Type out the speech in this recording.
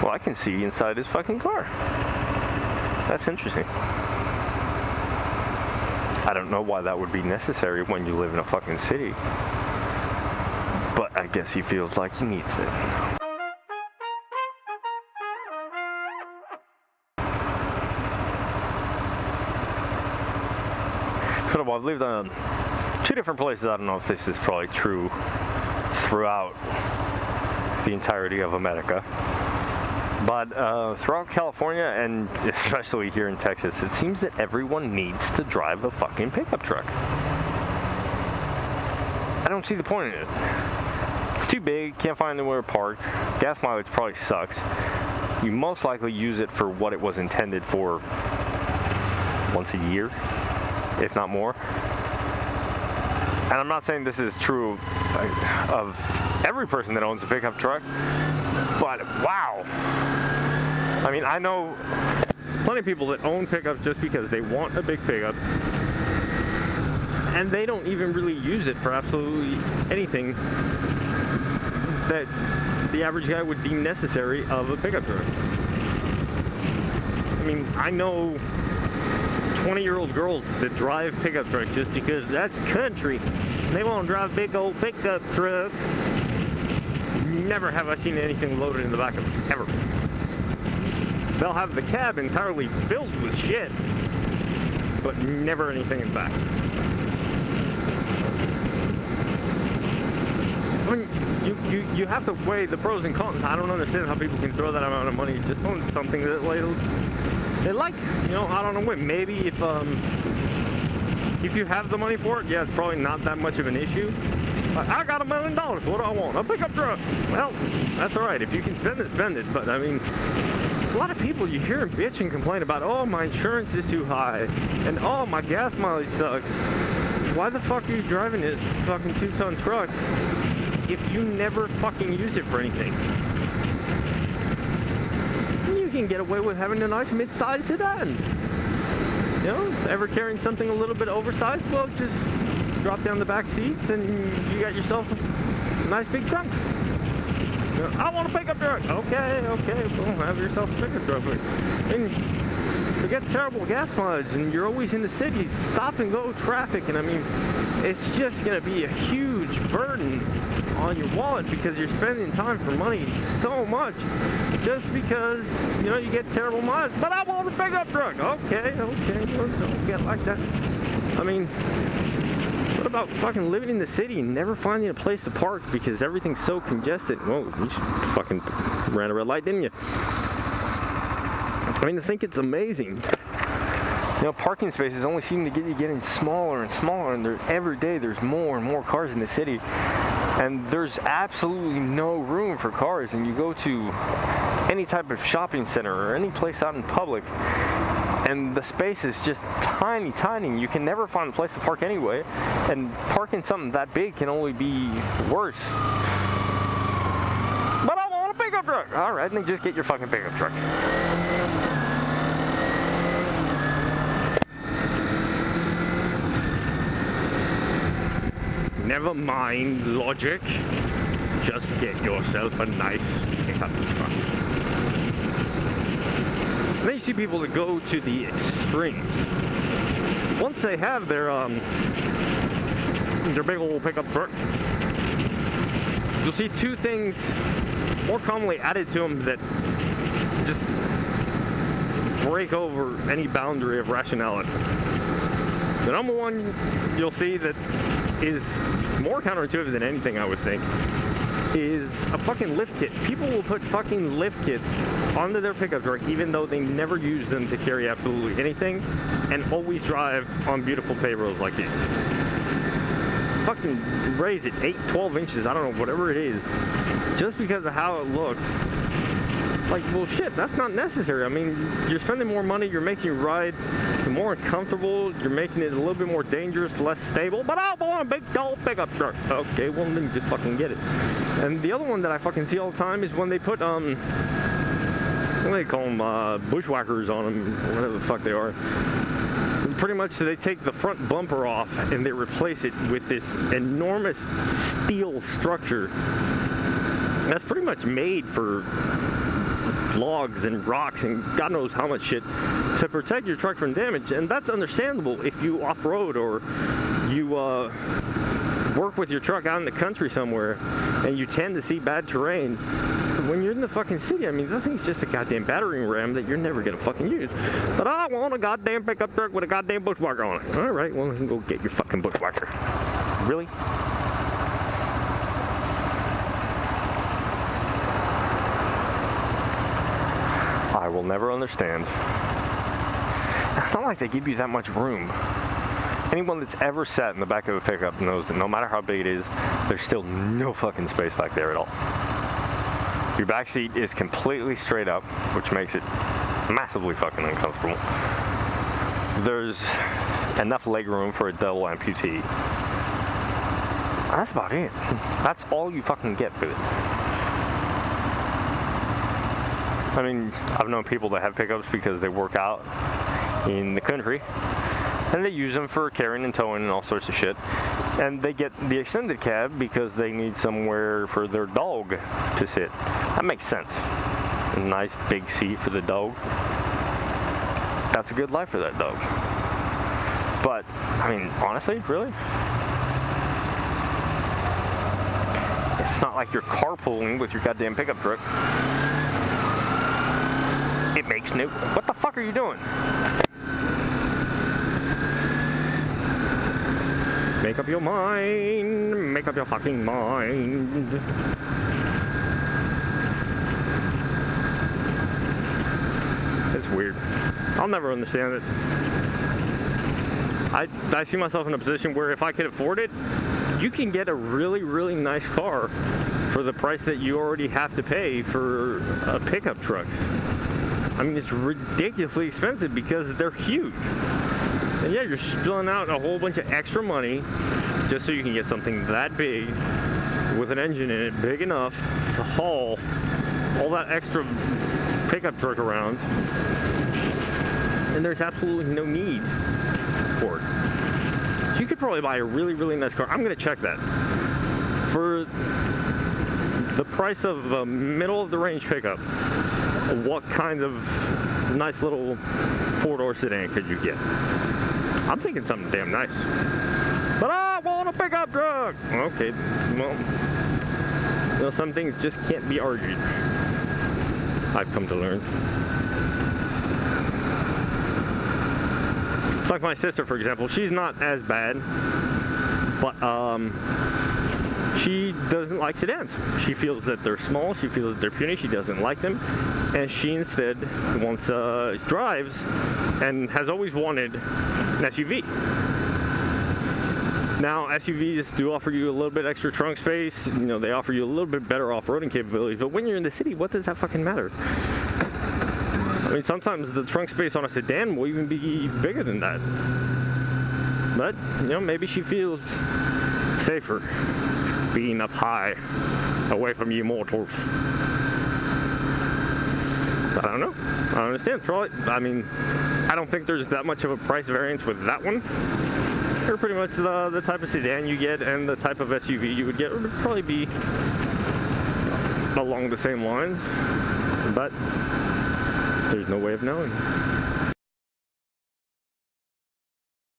Well, I can see inside his fucking car. That's interesting. I don't know why that would be necessary when you live in a fucking city. But I guess he feels like he needs it. Well, I've lived on 2 different places. I don't know if this is probably true throughout the entirety of America. But throughout California, and especially here in Texas, it seems that everyone needs to drive a fucking pickup truck. I don't see the point in it. It's too big, can't find anywhere to park. Gas mileage probably sucks. You most likely use it for what it was intended for once a year, if not more. And I'm not saying this is true of every person that owns a pickup truck, but wow. I mean, I know plenty of people that own pickups just because they want a big pickup, and they don't even really use it for absolutely anything that the average guy would deem necessary of a pickup truck. I mean, I know 20-year-old girls that drive pickup trucks just because that's country. They won't drive a big old pickup truck. Never have I seen anything loaded in the back of it, ever. They'll have the cab entirely filled with shit, but never anything in the back. I mean, you have to weigh the pros and cons. I don't understand how people can throw that amount of money just on something that they like. You know, I don't know. Maybe if you have the money for it, yeah, it's probably not that much of an issue. But I got $1 million. What do I want? A pickup truck. Well, that's all right. If you can spend it, spend it. But I mean, a lot of people, you hear them bitch and complain about, oh, my insurance is too high, and oh, my gas mileage sucks. Why the fuck are you driving a fucking 2-ton truck if you never fucking use it for anything? You can get away with having a nice mid-sized sedan. You know, ever carrying something a little bit oversized? Well, just drop down the back seats and you got yourself a nice big trunk. You know, I want a pickup truck. Okay, well, have yourself a pickup truck. And you get terrible gas mileage and you're always in the city, stop and go traffic, and I mean, it's just going to be a huge burden on your wallet because you're spending time for money so much just because, you know, you get terrible mileage. But I want a pickup truck. Okay, well, don't get like that. I mean, what about fucking living in the city and never finding a place to park because everything's so congested? Well, you fucking ran a red light, didn't you? I mean, I think it's amazing. You know, parking spaces only seem to get getting smaller and smaller, and every day there's more and more cars in the city, and there's absolutely no room for cars. And you go to any type of shopping center or any place out in public, and the space is just tiny. You can never find a place to park anyway, and parking something that big can only be worse. But I want a pickup truck. All right, then just get your fucking pickup truck. Never mind logic. Just get yourself a nice pickup truck. Then you see people that go to the extremes. Once they have their big old pickup truck, you'll see 2 things more commonly added to them that just break over any boundary of rationality. The number one you'll see that is more counterintuitive than anything I would think is a fucking lift kit. People will put fucking lift kits onto their pickup truck even though they never use them to carry absolutely anything, and always drive on beautiful paved roads like these. Fucking raise it 8-12 inches, I don't know, whatever it is, just because of how it looks. Like, well, shit, that's not necessary. I mean, you're spending more money, you're making your ride more uncomfortable, you're making it a little bit more dangerous, less stable, but I want a big old pickup truck. Okay, well, then just fucking get it. And the other one that I fucking see all the time is when they put, what do they call them, bushwhackers on them, whatever the fuck they are. Pretty much, so they take the front bumper off and they replace it with this enormous steel structure that's pretty much made for logs and rocks and God knows how much shit to protect your truck from damage. And that's understandable if you off-road or you work with your truck out in the country somewhere and you tend to see bad terrain. When you're in the fucking city, I mean, that thing's just a goddamn battering ram that you're never gonna fucking use. But I want a goddamn pickup truck with a goddamn bushwhacker on it. All right, well, you can go get your fucking bushwhacker. Really? I will never understand. It's not like they give you that much room. Anyone that's ever sat in the back of a pickup knows that no matter how big it is, there's still no fucking space back there at all. Your back seat is completely straight up, which makes it massively fucking uncomfortable. There's enough leg room for a double amputee. That's about it. That's all you fucking get with it. I mean, I've known people that have pickups because they work out in the country and they use them for carrying and towing and all sorts of shit. And they get the extended cab because they need somewhere for their dog to sit. That makes sense. A nice big seat for the dog. That's a good life for that dog. But, I mean, honestly, really? It's not like you're carpooling with your goddamn pickup truck. It makes no... What the fuck are you doing? Make up your mind. Make up your fucking mind. It's weird. I'll never understand it. I see myself in a position where if I could afford it, you can get a really, really nice car for the price that you already have to pay for a pickup truck. I mean, it's ridiculously expensive because they're huge. And yeah, you're spilling out a whole bunch of extra money just so you can get something that big with an engine in it big enough to haul all that extra pickup truck around. And there's absolutely no need for it. You could probably buy a really, really nice car. I'm going to check that. For the price of a middle of the range pickup, what kind of nice little four-door sedan could you get? I'm thinking something damn nice. But I want a pickup truck! Okay, well, you know, some things just can't be argued. I've come to learn. It's like my sister, for example. She's not as bad, but she doesn't like sedans. She feels that they're small, she feels that they're puny, she doesn't like them, and she instead wants drives and has always wanted an SUV. Now, SUVs do offer you a little bit extra trunk space, you know, they offer you a little bit better off-roading capabilities, but when you're in the city, what does that fucking matter? I mean, sometimes the trunk space on a sedan will even be bigger than that. But, you know, maybe she feels safer being up high, away from you mortals. I don't know. I don't understand. Probably, I mean, I don't think there's that much of a price variance with that one. They're pretty much the type of sedan you get and the type of SUV you would get would probably be along the same lines. But there's no way of knowing.